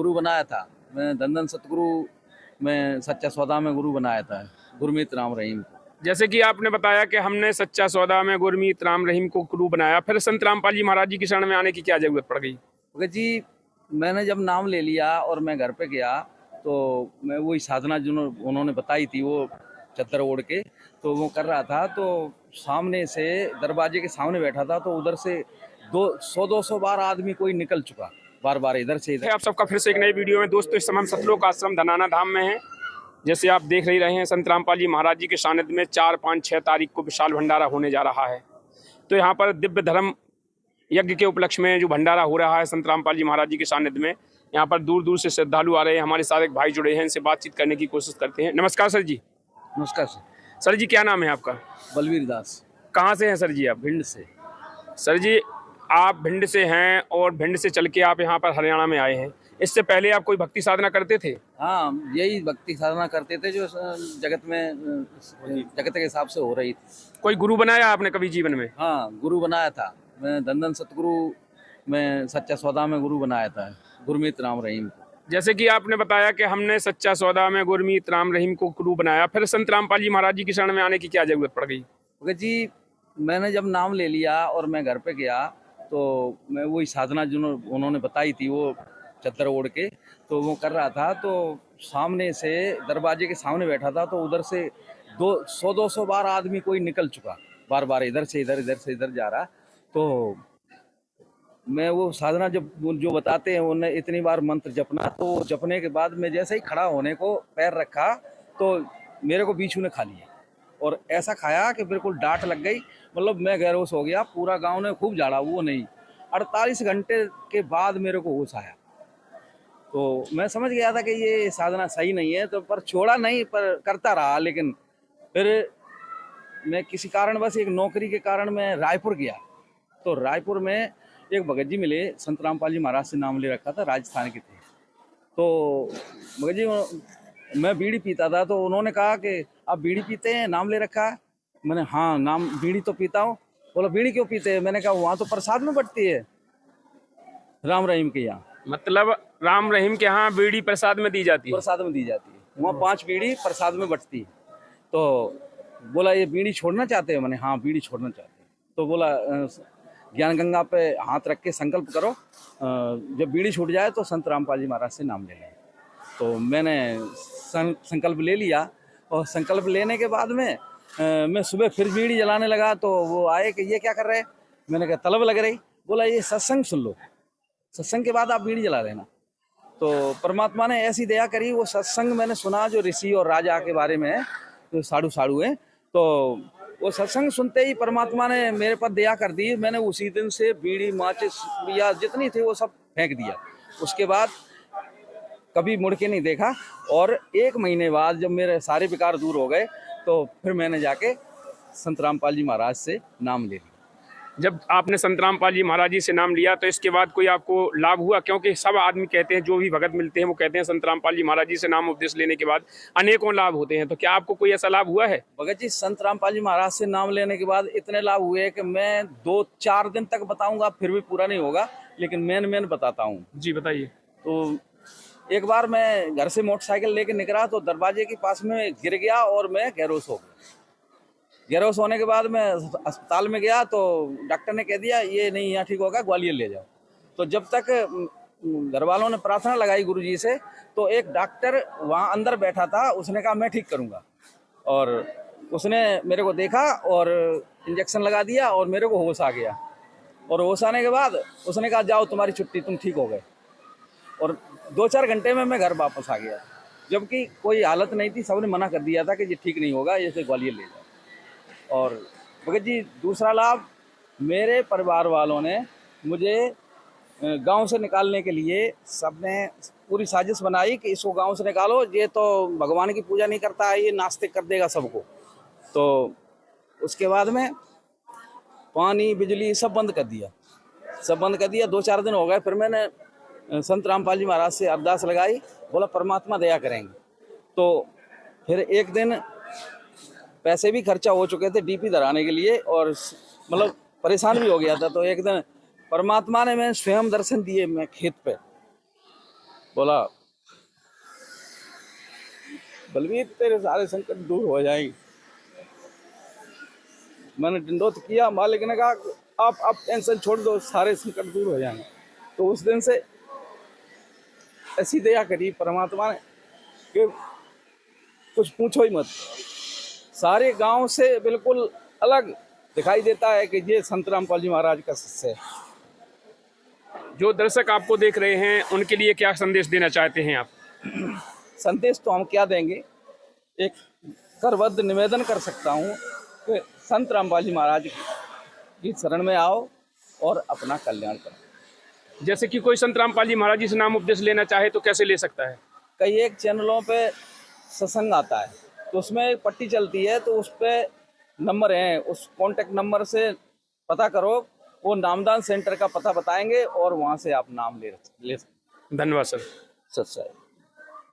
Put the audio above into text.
गुरु बनाया था। मैं धन सतगुरु में सच्चा सौदा में गुरु बनाया था गुरमीत राम रहीम को। जैसे कि आपने बताया कि हमने सच्चा सौदा में गुरमीत राम रहीम को गुरु बनाया, फिर संत रामपाल जी महाराज जी की शरण में आने की क्या जरूरत पड़ गई? भगत जी, मैंने जब नाम ले लिया और मैं घर पे गया तो मैं वही साधना जो उन्होंने बताई थी वो चद्दर ओढ़ के तो वो कर रहा था। तो सामने से दरवाजे के सामने बैठा था तो उधर से 200 बार आदमी कोई निकल चुका, बार बार इधर से इधर। आप सबका फिर से एक नई वीडियो में दोस्तों, इस समय हम सतलोक आश्रम धनाना धाम में हैं। जैसे आप देख ही रहे हैं, संत रामपाल जी महाराज जी के सानिध्य में 4, 5, 6 तारीख को विशाल भंडारा होने जा रहा है। तो यहाँ पर दिव्य धर्म यज्ञ के उपलक्ष्य में जो भंडारा हो रहा है संत रामपाल जी महाराज जी के सानिध्य में, यहाँ पर दूर दूर से श्रद्धालु आ रहे हैं। हमारे साथ एक भाई जुड़े हैं, इनसे बातचीत करने की कोशिश करते हैं। नमस्कार सर जी। नमस्कार सर। सर जी, क्या नाम है आपका? बलवीर दास। कहाँ से हैं सर जी आप? भिंड से। सर जी, आप भिंड से हैं और भिंड से चल के आप यहाँ पर हरियाणा में आए हैं। इससे पहले आप कोई भक्ति साधना करते थे? हाँ, यही भक्ति साधना करते थे जो जगत में जगत के हिसाब से हो रही थी। कोई गुरु बनाया आपने कभी जीवन में? हाँ, गुरु बनाया था। मैं धन सतगुरु में सच्चा सौदा में गुरु बनाया था गुरमीत राम रहीम को। जैसे कि आपने बताया कि हमने सच्चा सौदा में गुरमीत राम रहीम को गुरु बनाया, फिर संत रामपाल जी महाराज जी की शरण में आने की क्या जरूरत पड़ गई? भगत जी, मैंने जब नाम ले लिया और मैं घर पे गया तो मैं वही साधना जो उन्होंने बताई थी वो चद्दर ओढ़ के तो वो कर रहा था। तो सामने से दरवाजे के सामने बैठा था तो उधर से 200 बार आदमी कोई निकल चुका, बार बार इधर से इधर, इधर से इधर जा रहा। तो मैं वो साधना जब जो बताते हैं उन्हें इतनी बार मंत्र जपना, तो जपने के बाद मैं जैसे ही खड़ा होने को पैर रखा तो मेरे को बीछू ने खा लिया और ऐसा खाया कि बिल्कुल डांट लग गई। मतलब मैं बेहोश हो गया। पूरा गांव ने खूब झाड़ा, वो नहीं। 48 घंटे के बाद मेरे को होश आया। तो मैं समझ गया था कि ये साधना सही नहीं है, तो पर छोड़ा नहीं, पर करता रहा। लेकिन फिर मैं किसी कारण बस एक नौकरी के कारण मैं रायपुर गया। तो रायपुर में एक भगत जी मिले, संत रामपाल जी महाराज से नाम ले रखा था, राजस्थान के थे। तो भगत जी, मैं बीड़ी पीता था तो उन्होंने कहा कि आप बीड़ी पीते हैं, नाम ले रखा है? मैंने हाँ, नाम बीड़ी तो पीता हूँ। बोला बीड़ी क्यों पीते हैं? मैंने कहा वहाँ तो प्रसाद में बटती है राम रहीम के यहाँ। मतलब राम रहीम के यहाँ बीड़ी प्रसाद में दी जाती है? प्रसाद में दी जाती है, वहाँ 5 बीड़ी प्रसाद में बटती है। तो बोला ये बीड़ी छोड़ना चाहते हैं? मैंने हाँ, बीड़ी छोड़ना चाहते हैं। तो बोला ज्ञान गंगा पे हाथ रख के संकल्प करो, जब बीड़ी छूट जाए तो संत रामपाल जी महाराज से नाम ले लें। तो मैंने संकल्प ले लिया और संकल्प लेने के बाद में मैं सुबह फिर बीड़ी जलाने लगा। तो वो आए कि ये क्या कर रहे हैं? मैंने कहा तलब लग रही। बोला ये सत्संग सुन लो, सत्संग के बाद आप बीड़ी जला लेना। तो परमात्मा ने ऐसी दया करी, वो सत्संग मैंने सुना जो ऋषि और राजा के बारे में है, जो साधु हैं। तो वो सत्संग सुनते ही परमात्मा ने मेरे पर दया कर दी। मैंने उसी दिन से बीड़ी, माचिस या जितनी थी वो सब फेंक दिया। उसके बाद कभी मुड़ के नहीं देखा। और 1 महीने बाद जब मेरे सारे विकार दूर हो गए तो फिर मैंने जाके संत रामपाल जी महाराज से नाम ले लिया। जब आपने संत रामपाल जी महाराज जी से नाम लिया तो इसके बाद कोई आपको लाभ हुआ? क्योंकि सब आदमी कहते हैं, जो भी भगत मिलते हैं वो कहते हैं संत रामपाल जी महाराज जी से नाम उपदेश लेने के बाद अनेकों लाभ होते हैं। तो क्या आपको कोई ऐसा लाभ हुआ है? भगत जी, संत रामपाल जी महाराज से नाम लेने के बाद इतने लाभ हुए कि मैं 2-4 दिन तक बताऊंगा फिर भी पूरा नहीं होगा, लेकिन मेन बताता हूँ। जी बताइए। तो एक बार मैं घर से मोटरसाइकिल लेके निकला तो दरवाजे के पास में गिर गया और मैं बेहोश हो गया। बेहोश होने के बाद मैं अस्पताल में गया तो डॉक्टर ने कह दिया ये नहीं यहाँ ठीक होगा, ग्वालियर ले जाओ। तो जब तक घर वालों ने प्रार्थना लगाई गुरुजी से, तो एक डॉक्टर वहाँ अंदर बैठा था, उसने कहा मैं ठीक करूँगा। और उसने मेरे को देखा और इंजेक्शन लगा दिया और मेरे को होश आ गया। और होश आने के बाद उसने कहा जाओ तुम्हारी छुट्टी, तुम ठीक हो गए। और 2-4 घंटे में मैं घर वापस आ गया, जबकि कोई हालत नहीं थी। सबने मना कर दिया था कि ये ठीक नहीं होगा, इसे ग्वालियर ले जाओ। और भगत जी, दूसरा लाभ, मेरे परिवार वालों ने मुझे गांव से निकालने के लिए सबने पूरी साजिश बनाई कि इसको गांव से निकालो, ये तो भगवान की पूजा नहीं करता है, ये नास्तिक कर देगा सबको। तो उसके बाद में पानी बिजली सब बंद कर दिया, 2-4 दिन हो गए। फिर मैंने संत रामपाल जी महाराज से अरदास लगाई, बोला परमात्मा दया करेंगे। तो फिर एक दिन पैसे भी खर्चा हो चुके थे डीपी धराने के लिए और मतलब परेशान भी हो गया था। तो एक दिन परमात्मा ने मैं स्वयं दर्शन दिए। मैं खेत पे बोला, बलवीर तेरे सारे संकट दूर हो जाएंगे। मैंने दंडोत किया, मालिक ने कहा आप टेंशन छोड़ दो, सारे संकट दूर हो जाएंगे। तो उस दिन से ऐसी दया करी परमात्मा ने कि कुछ पूछो ही मत। सारे गांव से बिल्कुल अलग दिखाई देता है कि ये संत रामपाल जी महाराज का शिष्य है। जो दर्शक आपको देख रहे हैं उनके लिए क्या संदेश देना चाहते हैं आप? संदेश तो हम क्या देंगे, एक करबद्ध निवेदन कर सकता हूँ कि संत रामपाल जी महाराज की शरण में आओ और अपना कल्याण करो। जैसे कि कोई संत रामपाल जी महाराज जी से नाम उपदेश लेना चाहे तो कैसे ले सकता है? कई एक चैनलों पे सत्संग आता है तो उसमें एक पट्टी चलती है, तो उस पर नंबर है, उस कॉन्टेक्ट नंबर से पता करो, वो नामदान सेंटर का पता बताएंगे और वहाँ से आप नाम ले सकते। धन्यवाद सर। सच्चाई।